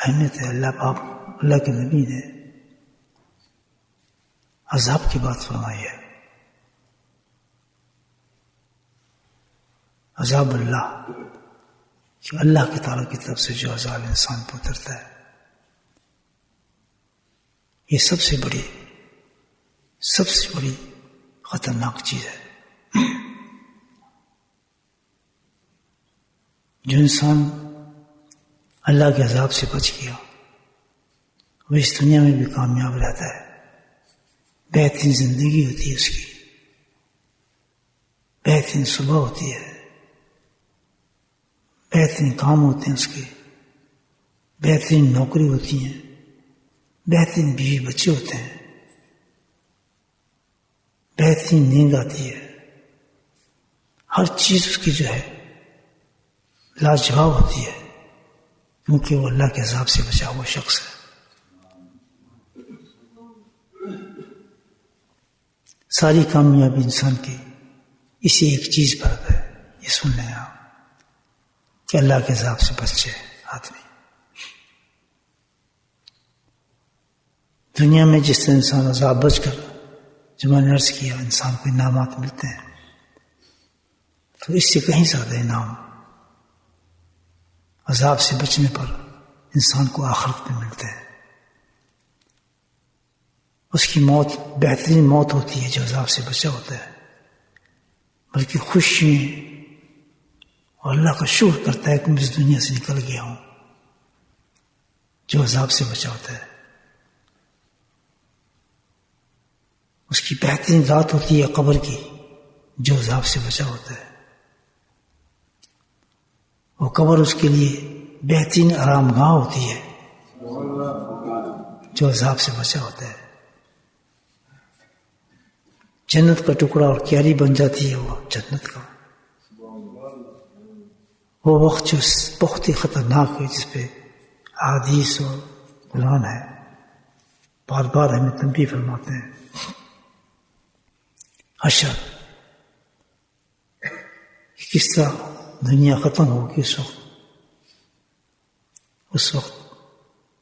اہمیت ہے. اللہ کے نبی نے عذاب کی بات فرمائی ہے. عذاب اللہ، کہ اللہ کی تعالیٰ کی طرف سے جو عذاب انسان پر اترتا ہے، یہ سب سے بڑی خطرناک چیز ہے. جو انسان اللہ کے عذاب سے بچ گیا وہ اس دنیا میں بھی کامیاب رہتا ہے. بہترین زندگی ہوتی ہے اس کی، بہترین صبح ہوتی ہے، بہترین کام ہوتے ہیں اس کے، بہترین نوکری ہوتی ہیں، بہترین بیوی بچے ہوتے ہیں، بہترین نیند آتی ہے. ہر چیز اس کی جو ہے لاجواب ہوتی ہے، کیونکہ وہ اللہ کے عذاب سے بچا ہوا شخص ہے. ساری کامیابی انسان کی اسی ایک چیز پر ہے. یہ سن لیں آپ کہ اللہ کے عذاب سے بچے آدمی. دنیا میں جس طرح انسان عذاب بچ کر، جو میں نے عرض کیا، انسان کو انعامات ملتے ہیں، تو اس سے کہیں زیادہ انعام عذاب سے بچنے پر انسان کو آخرت میں ملتے ہیں. اس کی موت بہترین موت ہوتی ہے جو عذاب سے بچا ہوتا ہے، بلکہ خوشی اور اللہ کا شکر کرتا ہے کہ میں اس دنیا سے نکل گیا ہوں. جو عذاب سے بچا ہوتا ہے اس کی بہترین رات ہوتی ہے قبر کی، جو عذاب سے بچا ہوتا ہے. وہ قبر اس کے لیے بہترین آرام گاہ ہوتی ہے جو عذاب سے بچا ہوتا ہے. جنت کا ٹکڑا اور کیاری بن جاتی ہے وہ جنت کا. وہ وقت جو بہت ہی خطرناک ہے، جس پہ احادیث اور قرآن ہے، بار بار ہمیں تنبیہ فرماتے ہیں. حشر، کس طرح دنیا ختم ہوگی اس وقت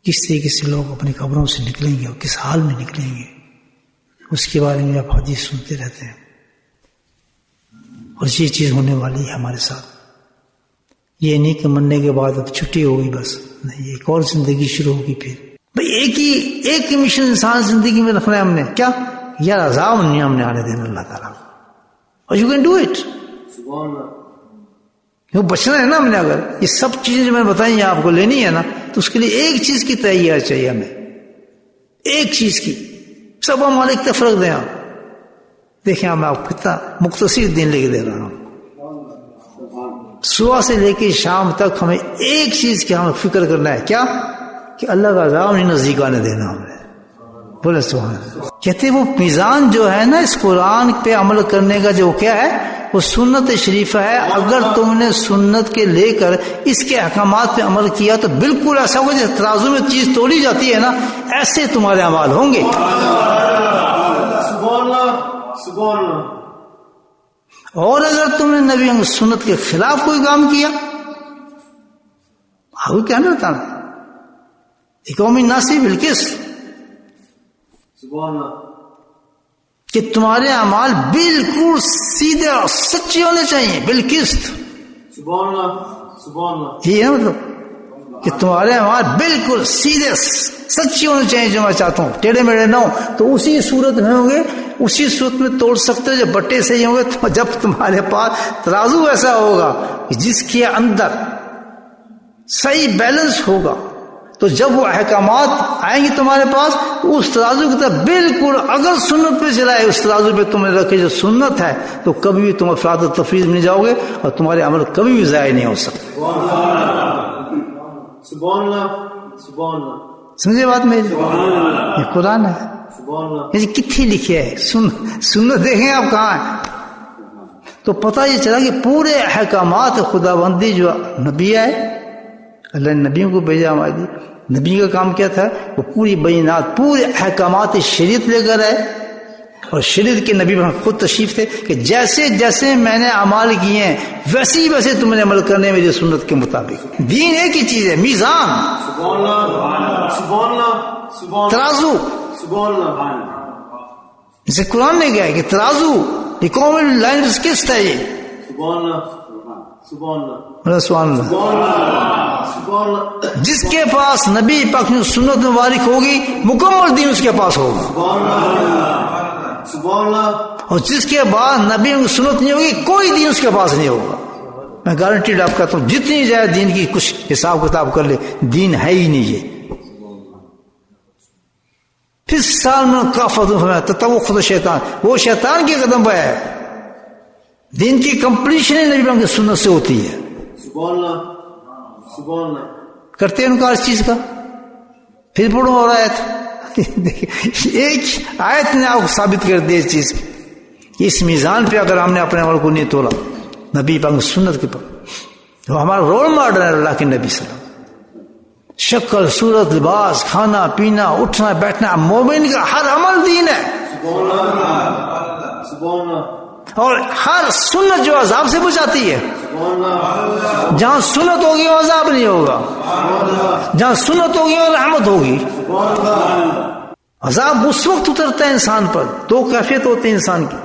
کس طریقے سے لوگ اپنی قبروں سے نکلیں گے اور کس حال میں نکلیں گے، اس کے بارے میں آپ حدیث سنتے رہتے ہیں. اور یہ چیز ہونے والی ہے ہمارے ساتھ. یہ نہیں کہ مرنے کے بعد اب چھٹی ہوگی بس، نہیں، ایک اور زندگی شروع ہوگی. پھر بھائی ایک ہی مشن انسان زندگی میں رکھنا ہے ہم نے، کیا؟ یار عذاب نہیں ہم نے آنے دینا اللہ تعالیٰ کو، اور یو کین ڈو اٹ. وہ بچنا ہے نا ہم نے. اگر یہ سب چیزیں جو میں نے بتائی ہیں آپ کو لینی ہے نا، تو اس کے لیے ایک چیز کی تیاری چاہیے ہمیں، ایک چیز کی. سب ہم ایک طرف رکھ دیں. آپ دیکھیں میں آپ کو کتنا مختصر دن لے کے دے رہا ہوں. صبح سے لے کے شام تک ہمیں ایک چیز کی ہمیں فکر کرنا ہے، کیا؟ کہ اللہ کا عذاب نہیں نزدیک آنے دینا ہم نے. بولے سبحان اللہ. کہتے وہ میزان جو ہے نا اس قرآن پہ عمل کرنے کا، جو کیا ہے وہ سنت شریفہ ہے. اگر تم نے سنت کے لے کر اس کے احکامات پہ عمل کیا تو بالکل ایسا ہوگا جیسے ترازو میں چیز تولی جاتی ہے نا، ایسے تمہارے اعمال ہوں گے. اور اگر تم نے نبی سنت کے خلاف کوئی کام کیا، آگے کیا نہیں بتانا، قومی ناسی بالقسط، کہ تمہارے اعمال بالکل سیدھے اور سچے ہونے چاہیے بالقسط. یہ ہے مطلب کہ تمہارے اعمال بالکل سیدھے سچے ہونے چاہیے. جو میں چاہتا ہوں ٹیڑھے میڑھے نہ ہو، تو اسی صورت میں ہوں گے، اسی صورت میں توڑ سکتے ہو. جب بٹے صحیح ہوں گے، تو جب تمہارے پاس ترازو ایسا ہوگا کہ جس کے اندر صحیح بیلنس ہوگا، تو جب وہ احکامات آئیں گے تمہارے پاس، اس ترازو کی طرف بالکل اگر سنت پہ چلائے، اس ترازو پہ تم نے رکھے جو سنت ہے، تو کبھی بھی تم افراط و تفریط میں نہیں جاؤ گے اور تمہارے عمل کبھی بھی ضائع نہیں ہو سکتے. سمجھے بات میری؟ یہ قرآن ہے، یہ کتنی لکھی ہے. سنت دیکھیں آپ کہاں ہے. تو پتہ یہ چلا کہ پورے احکامات خدا بندی جو نبی ہے، اللہ نے نبیوں کو بھیجا ہمارے لیے. نبی کا کام کیا تھا؟ وہ پوری بینات، پورے احکامات شریعت لے کر آئے. اور شریعت کے نبی خود تشریف تھے کہ جیسے جیسے میں نے اعمال کیے ہیں ویسے ہی ویسے تم نے عمل کرنے میری سنت کے مطابق. دین ایک ہی چیز ہے، میزان. ترازو، جسے قرآن نے کہا ہے کہ ترازو، یہ کامن لینگویج کس ہے یہ؟ سبحان اللہ۔ جس کے پاس نبی پاک کی سنت مبارک ہوگی مکمل دین اس کے پاس ہوگا، اور جس کے بعد نبی کی سنت نہیں ہوگی کوئی دین اس کے پاس نہیں ہوگا۔ میں گارنٹیڈ آپ کہتا ہوں جتنی جائے دین کی کچھ حساب کتاب کر لے، دین ہے ہی نہیں یہ۔ پھر سال میں کافت تو خود شیطان، وہ شیطان کے قدم پہ ہے۔ دین کی کمپلیشن نبی پاک کی سنت سے ہوتی ہے۔ کرتے ہیں انکار اس چیز کا؟ پھر پڑھو اور آیت ایک آیت نے آپ کو ثابت کر دی اس چیز کہ اس میزان پہ اگر ہم نے اپنے عمل کو نہیں تولا نبی پاک کی سنت کے پر، تو ہمارا رول ماڈل ہے اللہ کے نبی صلی اللہ علیہ وسلم۔ شکل، صورت، لباس، کھانا پینا، اٹھنا بیٹھنا، مومن کا ہر عمل دین ہے، اور ہر سنت جو عذاب سے بچاتی ہے۔ جہاں سنت ہوگی وہ عذاب نہیں ہوگا، جہاں سنت ہوگی وہ رحمت ہوگی۔ عذاب اس وقت اترتا ہے انسان پر، دو کیفیت ہوتے ہیں انسان کی،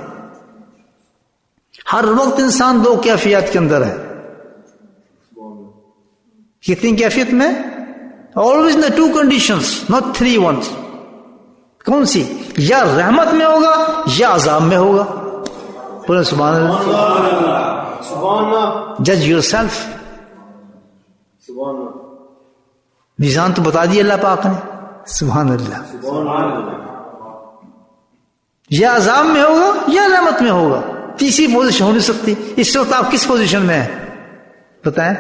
ہر وقت انسان دو کیفیت کے اندر ہے۔ کتنی کیفیت میں؟ always in the two conditions, not three ones۔ کون سی؟ یا رحمت میں ہوگا یا عذاب میں ہوگا۔ بولے سبحان اللہ۔ جج یور سیلف۔ میزان تو بتا دی اللہ پاک نے، سبحان اللہ۔ یا عذاب میں ہوگا یا رحمت میں ہوگا، تیسری پوزیشن ہو نہیں سکتی۔ اس وقت آپ کس پوزیشن میں ہیں بتائیں؟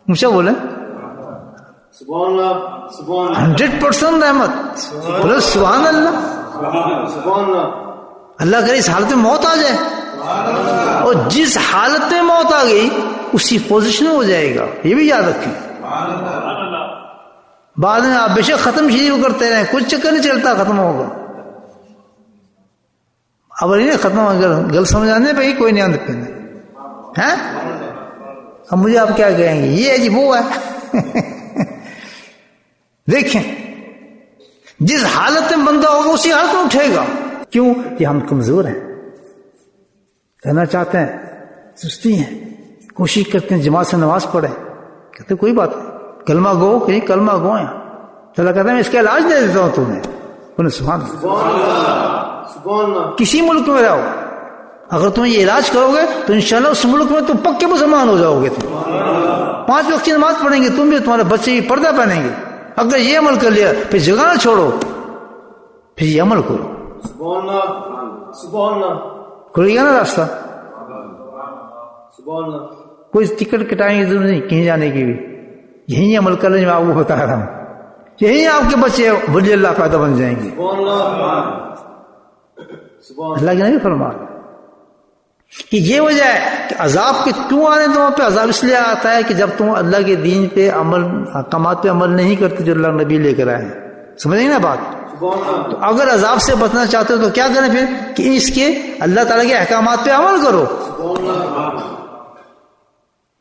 مجھے بولیں 100% رحمت، بولے سبحان اللہ۔ اللہ کرے اس حالت میں موت آ جائے، اور جس حالت میں موت آ گئی اسی پوزیشن میں ہو جائے گا، یہ بھی یاد رکھیں۔ بعد میں آپ بے شک ختم شریف کرتے رہیں، کچھ چکر نہیں چلتا ختم ہوگا۔ اب نہیں ختم اگر گل سمجھ آنے پہ کوئی نہیں آنے پہ ہے۔ اب مجھے آپ کیا کہیں گے؟ یہ ہے جی وہ ہے۔ دیکھیں جس حالت میں بندہ ہوگا اسی حالت میں اٹھے گا۔ کیوں؟ کہ ہم کمزور ہیں، کہنا چاہتے ہیں، سستی ہیں، کوشش کرتے ہیں جماعت سے نماز پڑھیں، کہتے کوئی بات نہیں، کلمہ گو کہ کلمہ گو ہے، چلا کہتا ہے میں اس کا علاج دے دیتا ہوں تمہیں۔ بولے سبحان اللہ۔ کسی ملک میں رہو، اگر تم یہ علاج کرو گے تو انشاءاللہ اس ملک میں تم پکے مسلمان ہو جاؤ گے۔ تم 5 وقت کی نماز پڑھیں گے، تم بھی، تمہارے بچے بھی پردہ پہنیں گے۔ اگر یہ عمل کر لیا پھر جگہ نہ چھوڑو، پھر یہ عمل کرو، کھلے گا نا راستہ۔ کوئی ٹکٹ کٹائیں گے ضرور نہیں کہیں جانے کی بھی، یہی عمل کر لیں جو آپ کو بتا رہا ہوں، یہی آپ کے بچے ولی اللہ پیدا بن جائیں گے۔ اللہ کے نبی فرما کہ یہ وجہ ہے کہ عذاب کے کیوں آنے تمہاں پہ؟ عذاب اس لیے آتا ہے کہ جب تم اللہ کے دین پہ عمل، احکامات پہ عمل نہیں کرتے جو اللہ نبی لے کر آئے ہیں۔ سمجھ گے نا بات؟ تو اگر عذاب سے بچنا چاہتے ہو تو کیا کریں پھر؟ کہ اس کے اللہ تعالیٰ کے احکامات پہ عمل کرو۔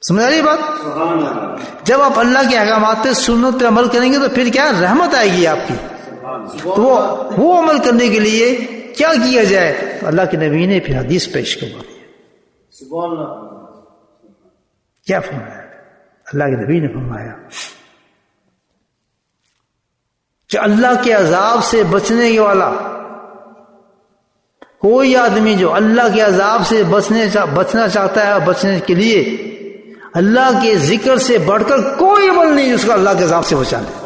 سمجھ آ رہی بات؟ جب آپ اللہ کے احکامات پہ، سنت پہ عمل کریں گے تو پھر کیا رحمت آئے گی آپ کی۔ تو وہ عمل کرنے کے لیے کیا کیا جائے؟ اللہ کے نبی نے پھر حدیث پیش کروا دی۔ کیا فرمایا؟ اللہ کے نبی نے فرمایا کہ اللہ کے عذاب سے بچنے والا کوئی آدمی جو اللہ کے عذاب سے بچنا چاہتا ہے، بچنے کے لیے اللہ کے ذکر سے بڑھ کر کوئی عمل نہیں جس کو اللہ کے عذاب سے بچا لے۔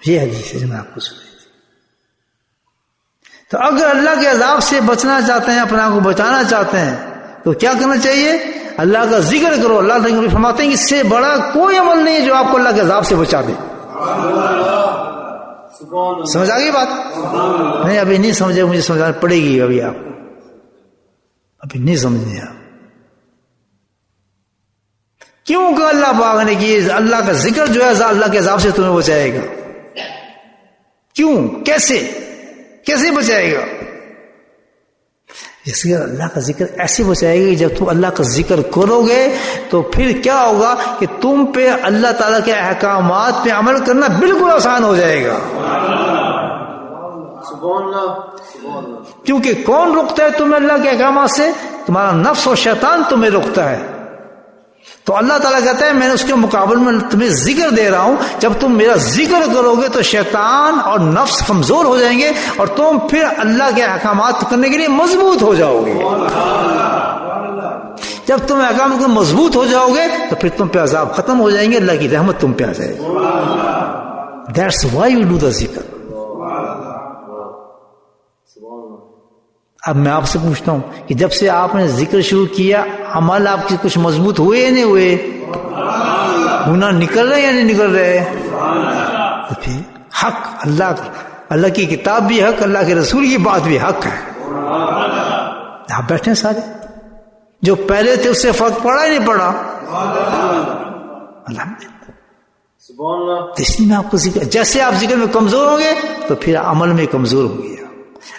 یہ حدیث ہے جو میں آپ کو سنائی تھی۔ تو اگر اللہ کے عذاب سے بچنا چاہتے ہیں، اپنا کو بچانا چاہتے ہیں، تو کیا کرنا چاہیے؟ اللہ کا ذکر کرو۔ اللہ تعالیٰ فرماتے ہیں کہ اس سے بڑا کوئی عمل نہیں جو آپ کو اللہ کے عذاب سے بچا دے۔ سمجھ آ گئی بات؟ نہیں ابھی نہیں سمجھے، مجھے سمجھانا پڑے گی ابھی، آپ ابھی نہیں سمجھے آپ۔ کیوں کہ اللہ پاک نے کہ اللہ کا ذکر جو ہے اللہ کے عذاب سے تمہیں بچائے گا۔ کیوں؟ کیسے بچائے گا؟ اس لیے اللہ کا ذکر ایسے بچائے گا کہ جب تم اللہ کا ذکر کرو گے تو پھر کیا ہوگا کہ تم پہ اللہ تعالیٰ کے احکامات پہ عمل کرنا بالکل آسان ہو جائے گا. کیونکہ کون روکتا ہے تمہیں اللہ کے احکامات سے؟ تمہارا نفس اور شیطان تمہیں روکتا ہے. تو اللہ تعالیٰ کہتا ہے میں نے اس کے مقابل میں تمہیں ذکر دے رہا ہوں. جب تم میرا ذکر کرو گے تو شیطان اور نفس کمزور ہو جائیں گے اور تم پھر اللہ کے احکامات کرنے کے لیے مضبوط ہو جاؤ گے. جب تم احکام کو مضبوط ہو جاؤ گے تو پھر تم پہ عذاب ختم ہو جائیں گے, اللہ کی رحمت تم پہ آ جائے گی. That's why we do the ذکر. اب میں آپ سے پوچھتا ہوں کہ جب سے آپ نے ذکر شروع کیا عمل آپ کے کچھ مضبوط ہوئے یا نہیں ہوئے؟ گناہ نکل رہے یا نہیں نکل رہے؟ تو پھر حق اللہ کی کتاب بھی حق, اللہ کے رسول کی بات بھی حق ہے. آپ بیٹھے ہیں سارے, جو پہلے تھے اس سے فرق پڑا ہی نہیں پڑا. الحمدللہ. اس لیے میں آپ کو ذکر, جیسے آپ ذکر میں کمزور ہوں گے تو پھر عمل میں کمزور ہوں گے.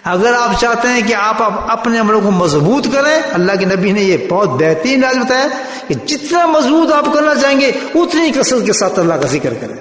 اگر آپ چاہتے ہیں کہ آپ اپنے عملوں کو مضبوط کریں, اللہ کے نبی نے یہ بہت بہترین راز بتایا کہ جتنا مضبوط آپ کرنا چاہیں گے اتنی کثرت کے ساتھ اللہ کا ذکر کریں.